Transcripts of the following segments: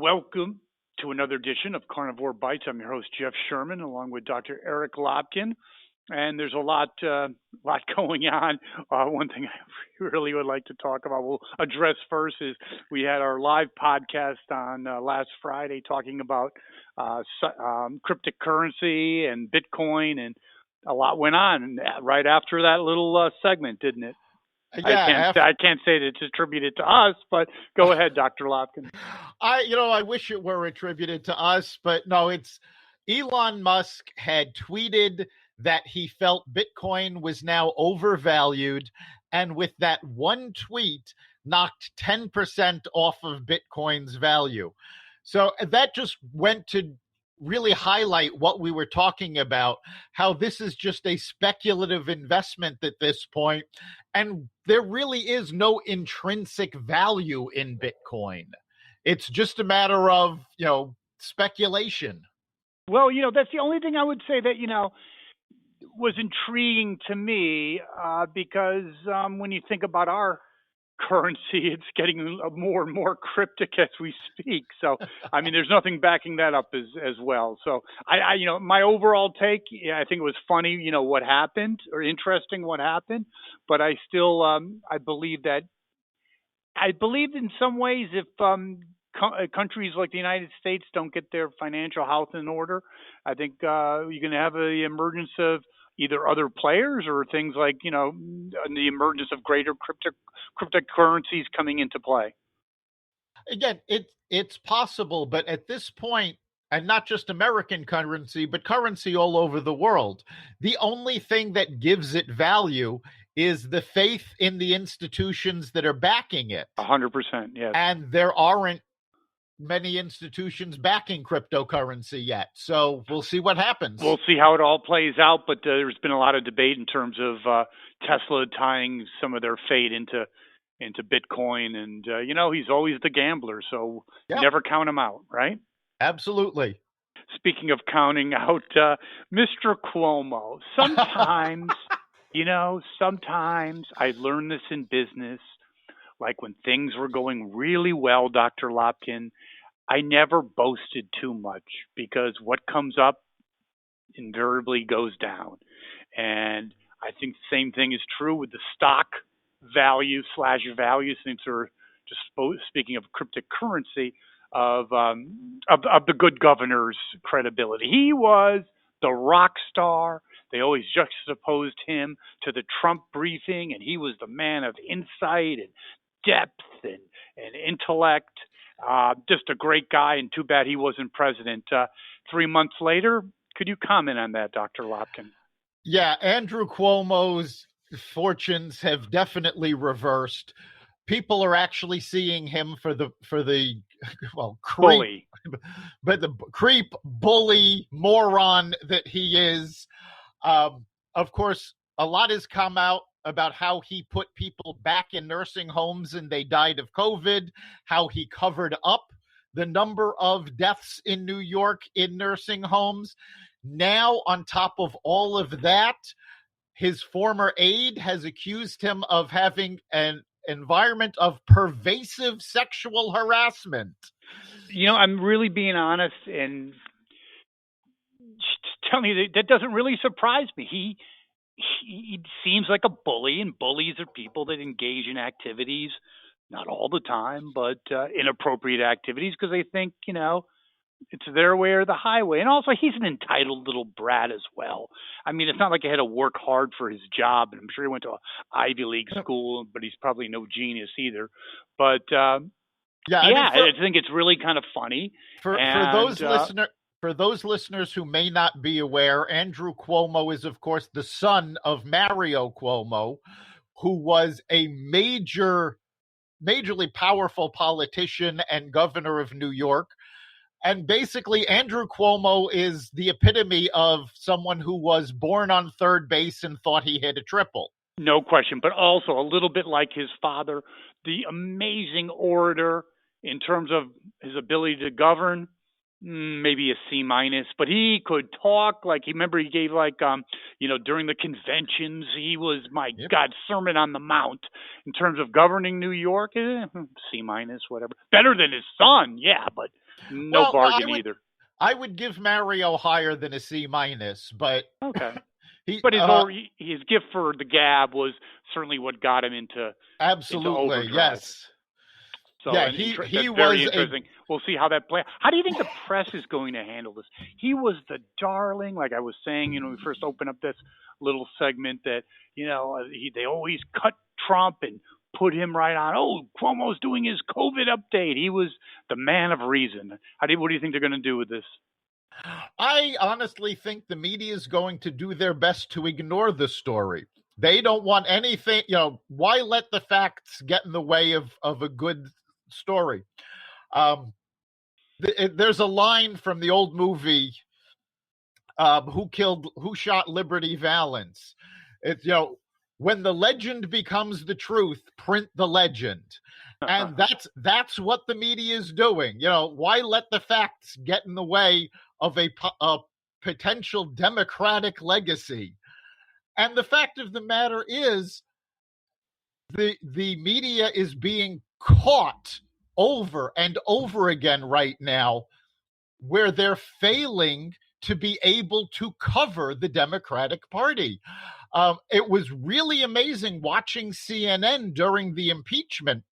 Welcome to another edition of Carnivore Bites. I'm your host, Jeff Sherman, along with Dr. Eric Lopkin. And there's a lot going on. One thing I really would like to talk about, we'll address first, is we had our live podcast on last Friday talking about cryptocurrency and Bitcoin, and a lot went on right after that little segment, didn't it? I can't say that it's attributed to us, but go ahead, Dr. Lopkin. I wish it were attributed to us, but no, it's Elon Musk had tweeted that he felt Bitcoin was now overvalued, and with that one tweet knocked 10% off of Bitcoin's value. So that just went to really highlight what we were talking about, how this is just a speculative investment at this point, and there really is no intrinsic value in Bitcoin. It's just a matter of, speculation. Well, that's the only thing I would say that, was intriguing to me because when you think about our currency, it's getting more and more cryptic as we speak. So, I mean, there's nothing backing that up as well. So, my overall take, I think it was funny, what happened, or interesting what happened. But I still, I believe in some ways if countries like the United States don't get their financial house in order, I think you're going to have the emergence of either other players or things like, the emergence of greater cryptocurrencies coming into play. Again, it's possible, but at this point, and not just American currency, but currency all over the world, the only thing that gives it value is the faith in the institutions that are backing it. 100%, yes. And there aren't many institutions backing cryptocurrency yet. So we'll see what happens. We'll see how it all plays out, but there's been a lot of debate in terms of Tesla tying some of their fate into Bitcoin. And, he's always the gambler, so never count him out, right? Absolutely. Speaking of counting out, Mr. Cuomo, sometimes, sometimes I learned this in business, like when things were going really well, Dr. Lopkin, I never boasted too much because what comes up invariably goes down. And I think the same thing is true with the stock value since we're just speaking of cryptocurrency, of the good governor's credibility. He was the rock star. They always juxtaposed him to the Trump briefing, and he was the man of insight and depth and intellect. Just a great guy, and too bad he wasn't president. 3 months later, could you comment on that, Dr. Lopkin? Yeah, Andrew Cuomo's fortunes have definitely reversed. People are actually seeing him for the bully, but the creep, bully, moron that he is. Of course, a lot has come out about how he put people back in nursing homes and they died of COVID, how he covered up the number of deaths in New York in nursing homes. Now, on top of all of that, his former aide has accused him of having an environment of pervasive sexual harassment. I'm really being honest and telling you that doesn't really surprise me. He seems like a bully, and bullies are people that engage in activities, not all the time, but inappropriate activities because they think, it's their way or the highway. And also, he's an entitled little brat as well. I mean, it's not like he had to work hard for his job, and I'm sure he went to an Ivy League school, but he's probably no genius either. But, I think it's really kind of funny. For those listeners who may not be aware, Andrew Cuomo is, of course, the son of Mario Cuomo, who was a majorly powerful politician and governor of New York. And basically, Andrew Cuomo is the epitome of someone who was born on third base and thought he hit a triple. No question, but also a little bit like his father, the amazing orator in terms of his ability to govern. Maybe a C minus, but he could talk like he gave during the conventions, he was, God, Sermon on the Mount in terms of governing New York. C minus, whatever. Better than his son, yeah, but No Well, bargain either. I would give Mario higher than a C minus, but Okay. he But his gift for the gab was certainly what got him into absolutely, overdrive. yes. So, Yeah, and he that's very was a interesting. We'll see how that plays. How do you think the press is going to handle this? He was the darling, like I was saying, we first opened up this little segment that, they always cut Trump and put him right on. Oh, Cuomo's doing his COVID update. He was the man of reason. What do you think they're going to do with this? I honestly think the media is going to do their best to ignore the story. They don't want anything, why let the facts get in the way of a good story? There's a line from the old movie, Who Shot Liberty Valance? It's, when the legend becomes the truth, print the legend. And that's what the media is doing. Why let the facts get in the way of a potential Democratic legacy? And the fact of the matter is, the media is being caught over and over again right now, where they're failing to be able to cover the Democratic Party. It was really amazing watching CNN during the impeachment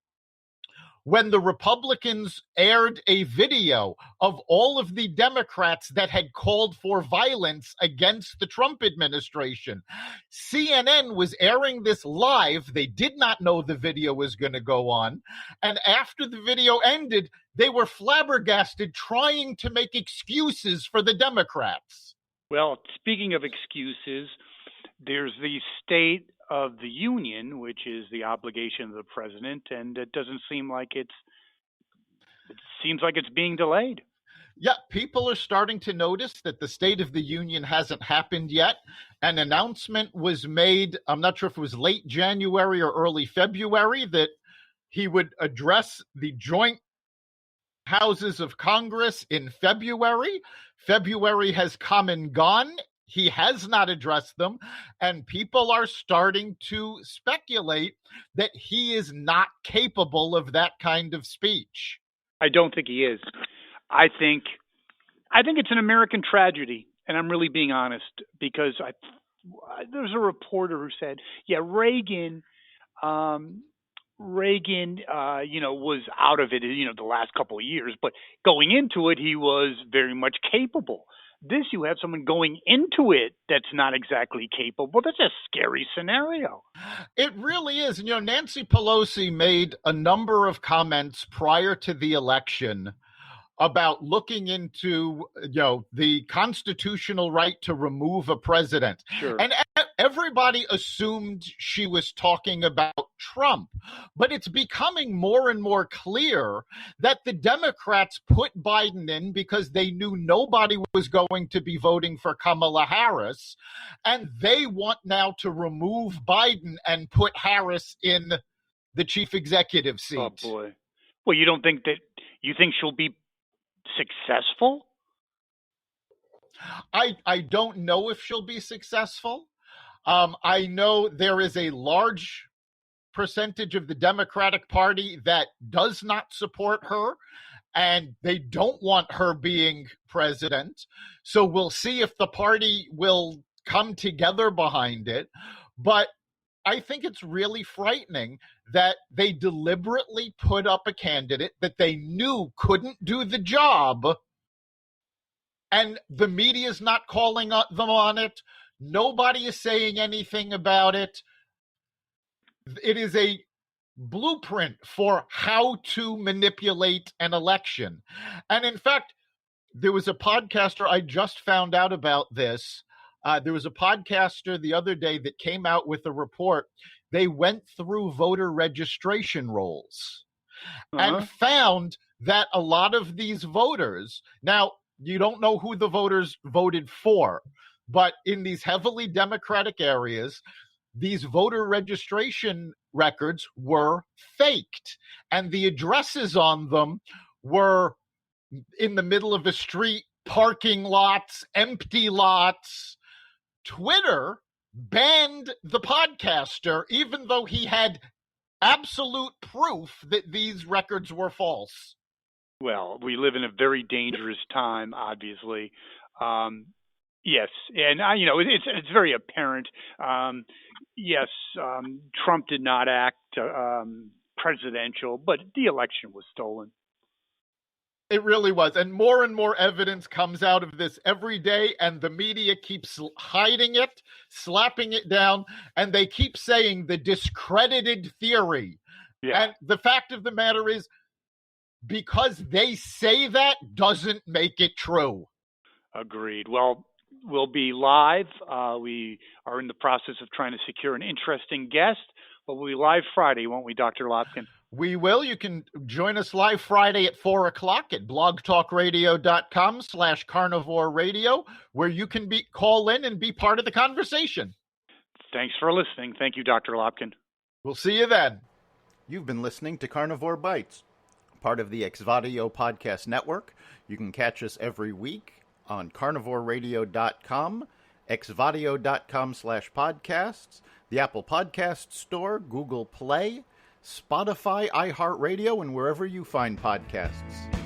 when the Republicans aired a video of all of the Democrats that had called for violence against the Trump administration. CNN was airing this live. They did not know the video was going to go on. And after the video ended, they were flabbergasted, trying to make excuses for the Democrats. Well, speaking of excuses, there's the State of the Union, which is the obligation of the president, and it doesn't seem like it seems like it's being delayed. Yeah, people are starting to notice that the State of the Union hasn't happened yet. An announcement was made, I'm not sure if it was late January or early February, that he would address the joint houses of Congress in February. February has come and gone. He has not addressed them, and people are starting to speculate that he is not capable of that kind of speech. I don't think he is. I think it's an American tragedy, and I'm really being honest because there's a reporter who said, "Yeah, Reagan, was out of it, the last couple of years, but going into it, he was very much capable." This, you have someone going into it that's not exactly capable. That's a scary scenario. It really is. Nancy Pelosi made a number of comments prior to the election about looking into, the constitutional right to remove a president. Sure. And everybody assumed she was talking about Trump. But it's becoming more and more clear that the Democrats put Biden in because they knew nobody was going to be voting for Kamala Harris. And they want now to remove Biden and put Harris in the chief executive seat. Oh, boy. Well, you think she'll be successful? I don't know if she'll be successful. I know there is a large percentage of the Democratic Party that does not support her, and they don't want her being president. So we'll see if the party will come together behind it. But I think it's really frightening that they deliberately put up a candidate that they knew couldn't do the job, and the media is not calling them on it. Nobody is saying anything about it. It is a blueprint for how to manipulate an election. And in fact, there was a podcaster, I just found out about this. There was a podcaster the other day that came out with a report. They went through voter registration rolls and found that a lot of these voters, now you don't know who the voters voted for, but in these heavily Democratic areas, these voter registration records were faked, and the addresses on them were in the middle of a street, parking lots, empty lots. Twitter banned the podcaster, even though he had absolute proof that these records were false. Well, we live in a very dangerous time, obviously. Um, yes, and it's very apparent. Um, yes, Trump did not act presidential, but the election was stolen. It really was. And more evidence comes out of this every day, and the media keeps hiding it, slapping it down, and they keep saying the discredited theory. Yeah, And the fact of the matter is, because they say that doesn't make it true. agreed. Well, we'll be live. We are in the process of trying to secure an interesting guest, but we'll be live Friday, won't we, Dr. Lopkin? We will. You can join us live Friday at 4 o'clock at blogtalkradio.com/carnivore radio, where you can call in and be part of the conversation. Thanks for listening. Thank you, Dr. Lopkin. We'll see you then. You've been listening to Carnivore Bites, part of the Exvadio podcast network. You can catch us every week on carnivoreradio.com, exvadio.com/podcasts, the Apple Podcast Store, Google Play, Spotify, iHeartRadio, and wherever you find podcasts.